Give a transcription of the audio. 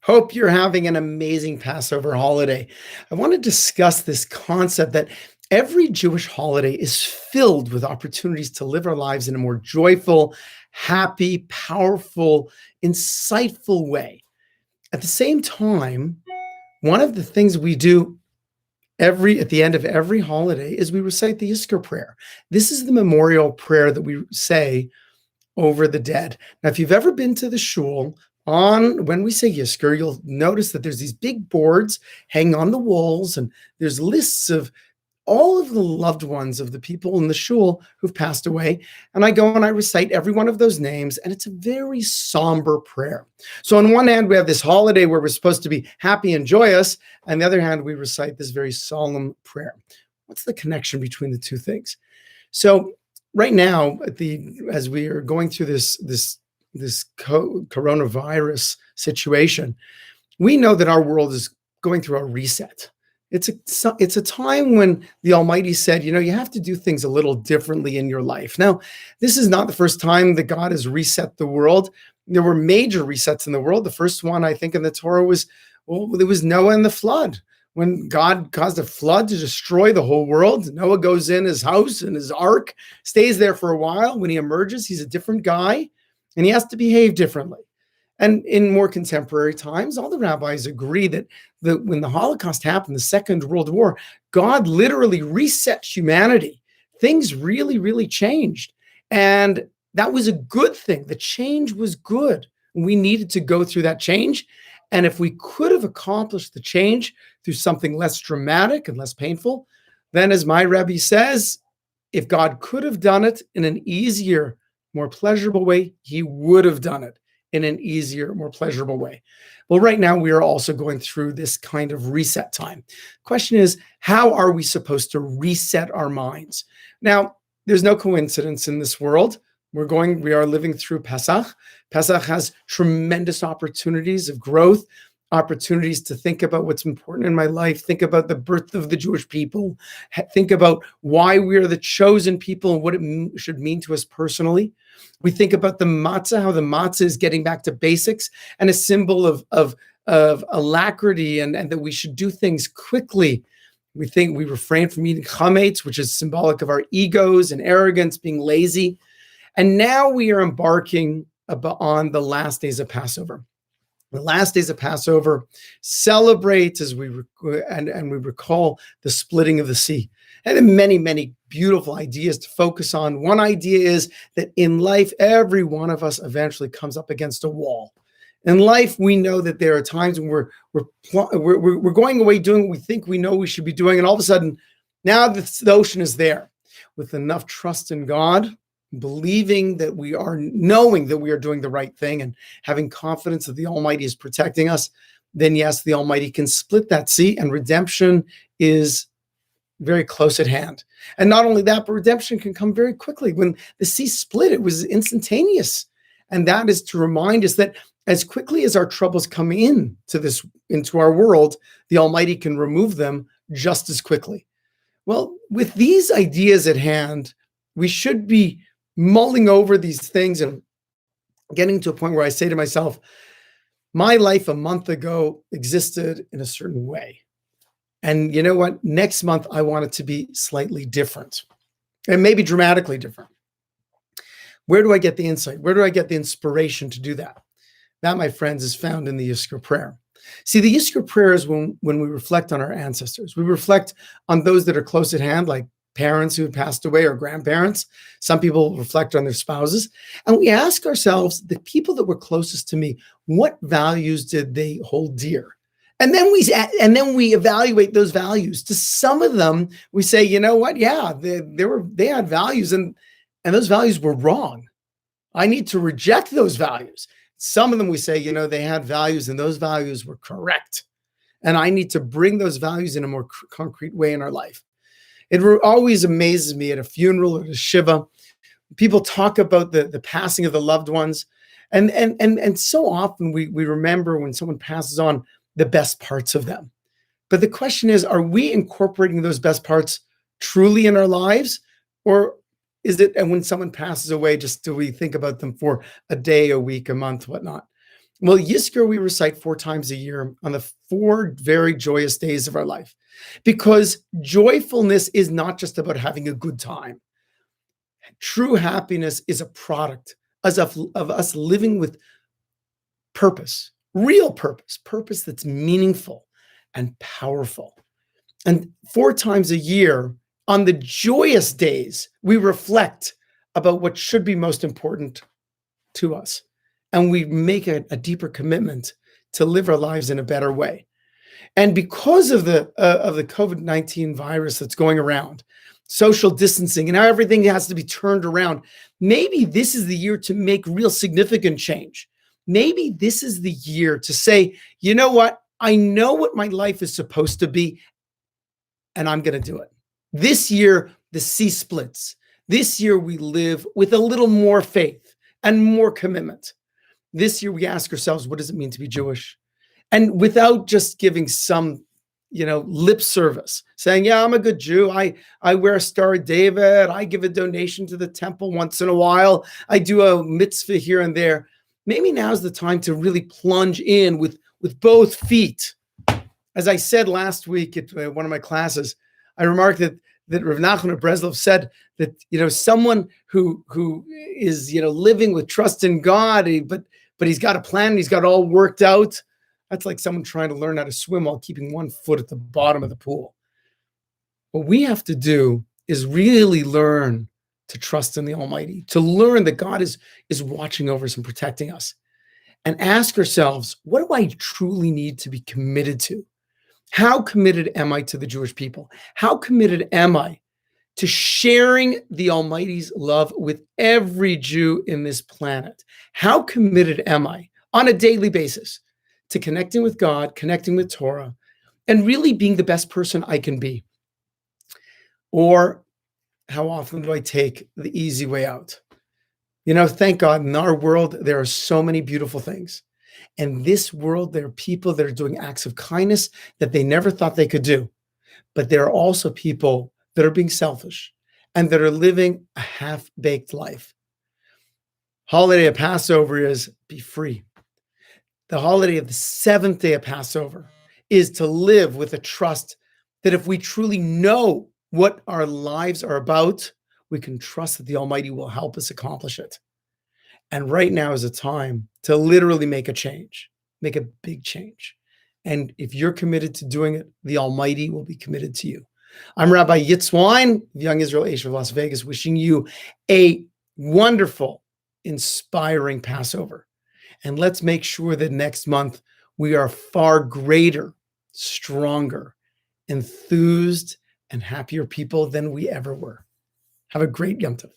Hope you're having an amazing Passover holiday. I want to discuss this concept that every Jewish holiday is filled with opportunities to live our lives in a more joyful, happy, powerful, insightful way. At the same time, one of the things we do every at the end of every holiday is we recite the Yiskor prayer. This is the memorial prayer that we say over the dead. Now, if you've ever been to the shul, on when we say Yisker, you'll notice that there's these big boards hanging on the walls, and there's lists of all of the loved ones of the people in the shul who've passed away. And I go and I recite every one of those names, and it's a very somber prayer. So on one hand, we have this holiday where we're supposed to be happy and joyous. On the other hand, we recite this very solemn prayer. What's the connection between the two things? So right now, as we are going through this coronavirus situation, we know that our world is going through a reset. It's a time when the Almighty said, you have to do things a little differently in your life. Now, this is not the first time that God has reset the world. There were major resets in the world. The first one, I think, in the Torah was, it was Noah and the flood. When God caused a flood to destroy the whole world, Noah goes in his house and his ark, stays there for a while. When he emerges, he's a different guy, and he has to behave differently. And in more contemporary times, all the rabbis agree that when the Holocaust happened, the Second World War, God literally reset humanity. Things really, really changed. And that was a good thing. The change was good. We needed to go through that change. And if we could have accomplished the change through something less dramatic and less painful, then as my Rebbe says, if God could have done it in an easier, more pleasurable way, he would have done it in an easier, more pleasurable way. Well, right now we are also going through this kind of reset time. Question is, how are we supposed to reset our minds? Now, there's no coincidence in this world. We are living through Pesach. Pesach has tremendous opportunities of growth, opportunities to think about what's important in my life, think about the birth of the Jewish people, think about why we are the chosen people and what it should mean to us personally. We think about the matzah, how the matzah is getting back to basics and a symbol of alacrity and that we should do things quickly. We refrain from eating chametz, which is symbolic of our egos and arrogance, being lazy. And now we are embarking on the last days of Passover. The last days of Passover celebrate as we recall the splitting of the sea. And many, many beautiful ideas to focus on. One idea is that in life, every one of us eventually comes up against a wall. In life, we know that there are times when we're going away doing what we think we know we should be doing, and all of a sudden, now the ocean is there. With enough trust in God, believing that knowing that we are doing the right thing and having confidence that the Almighty is protecting us, then yes, the Almighty can split that sea, and redemption is very close at hand. And not only that, but redemption can come very quickly. When the sea split, it was instantaneous. And that is to remind us that as quickly as our troubles come into our world, the Almighty can remove them just as quickly. Well, with these ideas at hand, we should be mulling over these things and getting to a point where I say to myself, my life a month ago existed in a certain way. And you know what? Next month, I want it to be slightly different and maybe dramatically different. Where do I get the insight? Where do I get the inspiration to do that? That, my friends, is found in the Yiskor prayer. See, the Yiskor prayer is when we reflect on our ancestors. We reflect on those that are close at hand, like parents who have passed away or grandparents. Some people reflect on their spouses. And we ask ourselves, the people that were closest to me, what values did they hold dear? And then we evaluate those values. To some of them, we say, you know what? Yeah, they had values, and those values were wrong. I need to reject those values. Some of them we say, they had values, and those values were correct. And I need to bring those values in a more concrete way in our life. It always amazes me at a funeral or at a shiva. People talk about the passing of the loved ones. And so often we remember when someone passes on the best parts of them. But the question is, are we incorporating those best parts truly in our lives? Or is it, and when someone passes away, just do we think about them for a day, a week, a month, whatnot? Well, Yiskor we recite 4 times a year on the 4 very joyous days of our life, because joyfulness is not just about having a good time. True happiness is a product of us living with purpose, real purpose, purpose that's meaningful and powerful. And 4 times a year, on the joyous days, we reflect about what should be most important to us. And we make a deeper commitment to live our lives in a better way. And because of the COVID-19 virus that's going around, social distancing, and how everything has to be turned around, maybe this is the year to make real significant change. Maybe this is the year to say, you know what? I know what my life is supposed to be, and I'm going to do it. This year, the sea splits. This year, we live with a little more faith and more commitment. This year, we ask ourselves, what does it mean to be Jewish? And without just giving some, lip service, saying, yeah, I'm a good Jew. I wear a Star of David. I give a donation to the temple once in a while. I do a mitzvah here and there. Maybe now's the time to really plunge in with both feet. As I said last week at one of my classes, I remarked that Rav Nachman of Breslov said that, someone who is, living with trust in God, but he's got a plan, he's got it all worked out. That's like someone trying to learn how to swim while keeping one foot at the bottom of the pool. What we have to do is really learn to trust in the Almighty, to learn that God is watching over us and protecting us, and ask ourselves, what do I truly need to be committed to? How committed am I to the Jewish people? How committed am I to sharing the Almighty's love with every Jew in this planet? How committed am I on a daily basis to connecting with God, connecting with Torah, and really being the best person I can be? Or how often do I take the easy way out? Thank God in our world, there are so many beautiful things. In this world, there are people that are doing acts of kindness that they never thought they could do. But there are also people that are being selfish and that are living a half-baked life. Holiday of Passover is be free. The holiday of the 7th day of Passover is to live with a trust that if we truly know what our lives are about, we can trust that the Almighty will help us accomplish it. And right now is a time to literally make a change, make a big change. And if you're committed to doing it, the Almighty will be committed to you. I'm Rabbi Yitzwine, Young Israel Aish of Las Vegas, wishing you a wonderful, inspiring Passover. And let's make sure that next month we are far greater, stronger, enthused, and happier people than we ever were. Have a great Yom Tov.